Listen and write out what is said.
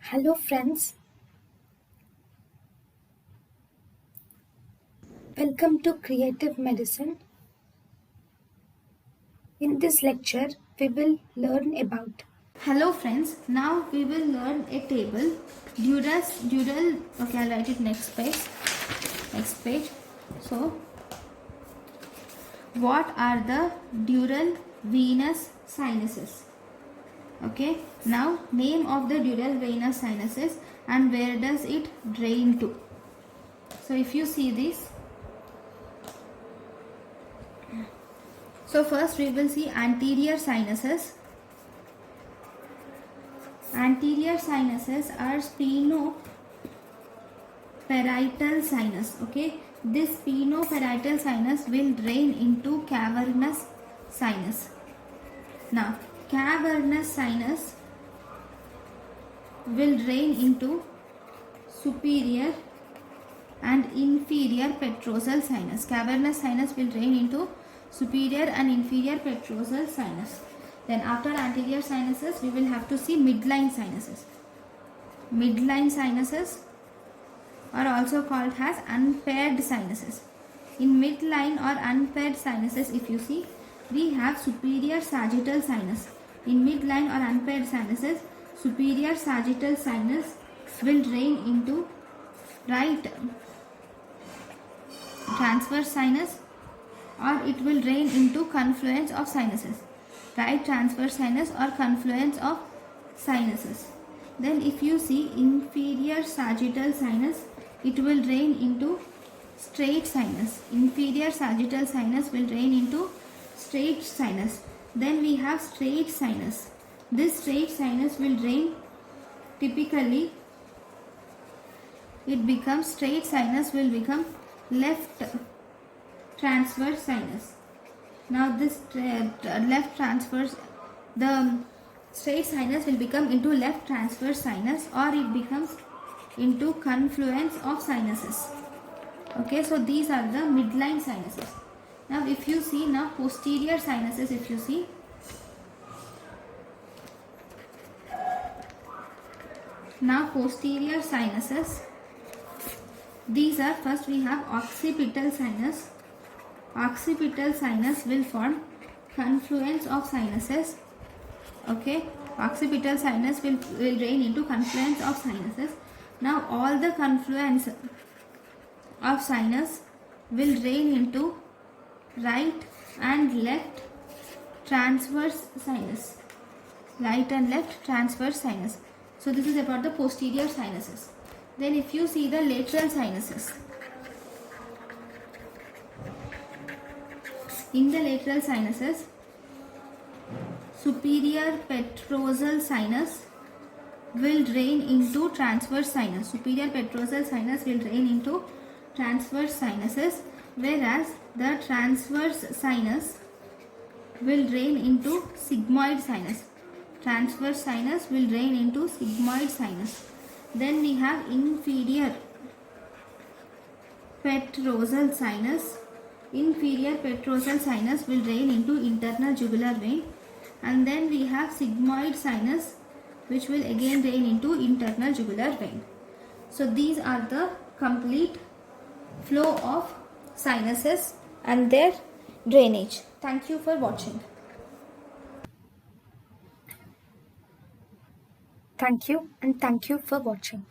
Hello friends, welcome to Creative Medicine. In this lecture, we will learn about. Hello friends, now we will learn a table. Dural, okay, I'll write it next page. So, what are the dural venous sinuses? Okay, now name of the dural venous sinuses and where does it drain to? So, if you see this, so first we will see anterior sinuses. Anterior sinuses are sphenoparietal sinus. Okay, this sphenoparietal sinus will drain into cavernous sinus. Now, cavernous sinus will drain into superior and inferior petrosal sinus. Cavernous sinus will drain into superior and inferior petrosal sinus. Then after anterior sinuses, we will have to see midline sinuses. Midline sinuses are also called as unpaired sinuses. In midline or unpaired sinuses, if you see, we have superior sagittal sinus. In midline or unpaired sinuses, superior sagittal sinus will drain into right transverse sinus, or it will drain into confluence of sinuses. Right transverse sinus or confluence of sinuses. Then if you see inferior sagittal sinus, it will drain into straight sinus. Inferior sagittal sinus will drain into straight sinus. Then we have straight sinus. This straight sinus will drain, typically it becomes straight sinus will become left transverse sinus. Now this left transverse, the straight sinus will become into left transverse sinus, or it becomes into confluence of sinuses. Okay, so these are the midline sinuses. Now if you see now posterior sinuses, if you see, now posterior sinuses, these are, first we have occipital sinus. Occipital sinus will form confluence of sinuses. Okay, occipital sinus will drain into confluence of sinuses. Now all the confluence of sinus will drain into right and left transverse sinus. Right and left transverse sinus. So this is about the posterior sinuses. Then if you see the lateral sinuses, in the lateral sinuses, superior petrosal sinus will drain into transverse sinus. Superior petrosal sinus will drain into transverse sinuses, whereas the transverse sinus will drain into sigmoid sinus. Transverse sinus will drain into sigmoid sinus. Then we have inferior petrosal sinus. Inferior petrosal sinus will drain into internal jugular vein, and then we have sigmoid sinus, which will again drain into internal jugular vein. So these are the complete flow of sinuses and their drainage. Thank you for watching. Thank you and thank you for watching.